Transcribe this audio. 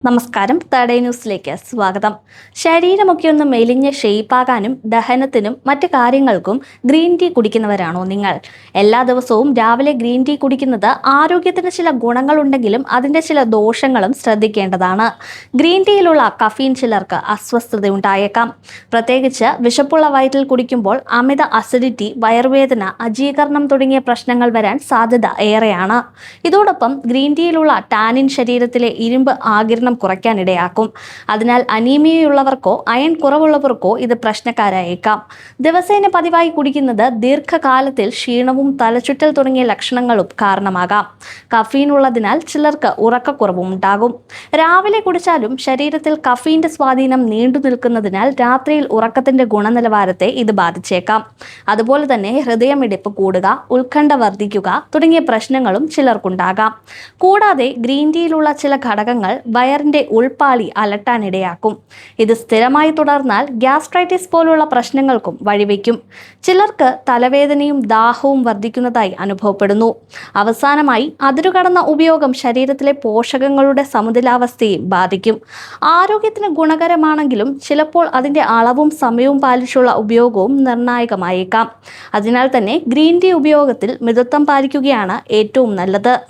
നമസ്കാരം. തേർഡ് ന്യൂസിലേക്ക് സ്വാഗതം. ശരീരമൊക്കെ ഒന്ന് മെലിഞ്ഞ് ഷെയ്പ്പാകാനും ദഹനത്തിനും മറ്റു കാര്യങ്ങൾക്കും ഗ്രീൻ ടീ കുടിക്കുന്നവരാണോ നിങ്ങൾ? എല്ലാ ദിവസവും രാവിലെ ഗ്രീൻ ടീ കുടിക്കുന്നത് ആരോഗ്യത്തിന് ചില ഗുണങ്ങളുണ്ടെങ്കിലും അതിൻ്റെ ചില ദോഷങ്ങളും ശ്രദ്ധിക്കേണ്ടതാണ്. ഗ്രീൻ ടീയിലുള്ള കഫീൻ ചിലർക്ക് അസ്വസ്ഥതയുണ്ടായേക്കാം. പ്രത്യേകിച്ച് വിശപ്പുള്ള വയറ്റിൽ കുടിക്കുമ്പോൾ അമിത അസിഡിറ്റി, വയറുവേദന, അജീകരണം തുടങ്ങിയ പ്രശ്നങ്ങൾ വരാൻ സാധ്യത ഏറെയാണ്. ഇതോടൊപ്പം ഗ്രീൻ ടീയിലുള്ള ടാനിൻ ശരീരത്തിലെ ഇരുമ്പ് ആഗിരണം കുറയ്ക്കാനിടയാക്കും. അതിനാൽ അനീമിയയുള്ളവർക്കോ അയൺ കുറവുള്ളവർക്കോ ഇത് പ്രശ്നക്കാരായേക്കാം. ദിവസേന പതിവായി കുടിക്കുന്നത് ദീർഘകാലത്തിൽ ക്ഷീണവും തലചുറ്റൽ തുടങ്ങിയ ലക്ഷണങ്ങളും കാരണമാകാം. കഫീൻ ഉള്ളതിനാൽ ചിലർക്ക് ഉറക്കക്കുറവും ഉണ്ടാകും. രാവിലെ കുടിച്ചാലും ശരീരത്തിൽ കഫീന്റെ സ്വാധീനം നീണ്ടു നിൽക്കുന്നതിനാൽ രാത്രിയിൽ ഉറക്കത്തിന്റെ ഗുണനിലവാരത്തെ ഇത് ബാധിച്ചേക്കാം. അതുപോലെ തന്നെ ഹൃദയമിടിപ്പ് കൂടുക, ഉത്കണ്ഠ വർദ്ധിക്കുക തുടങ്ങിയ പ്രശ്നങ്ങളും ചിലർക്കുണ്ടാകാം. കൂടാതെ ഗ്രീൻ ടീയിലുള്ള ചില ഘടകങ്ങൾ വയറിന്റെ ഉൾപ്പാളി അലട്ടാനിടയാക്കും. ഇത് സ്ഥിരമായി തുടർന്നാൽ ഗ്യാസ്ട്രൈറ്റിസ് പോലുള്ള പ്രശ്നങ്ങൾക്കും വഴിവെക്കും. ചിലർക്ക് തലവേദനയും ദാഹവും വർദ്ധിക്കുന്നതായി അനുഭവപ്പെടുന്നു. അവസാനമായി അതിരുകടന്ന ഉപയോഗം ശരീരത്തിലെ പോഷകങ്ങളുടെ സമതുലാവസ്ഥയെ ബാധിക്കും. ആരോഗ്യത്തിന് ഗുണകരമാണെങ്കിലും ചിലപ്പോൾ അതിൻ്റെ അളവും സമയവും പാലിച്ചുള്ള ഉപയോഗവും നിർണായകമായേക്കാം. അതിനാൽ തന്നെ ഗ്രീൻ ടീ ഉപയോഗത്തിൽ മിതത്വം പാലിക്കുകയാണ് ഏറ്റവും നല്ലത്.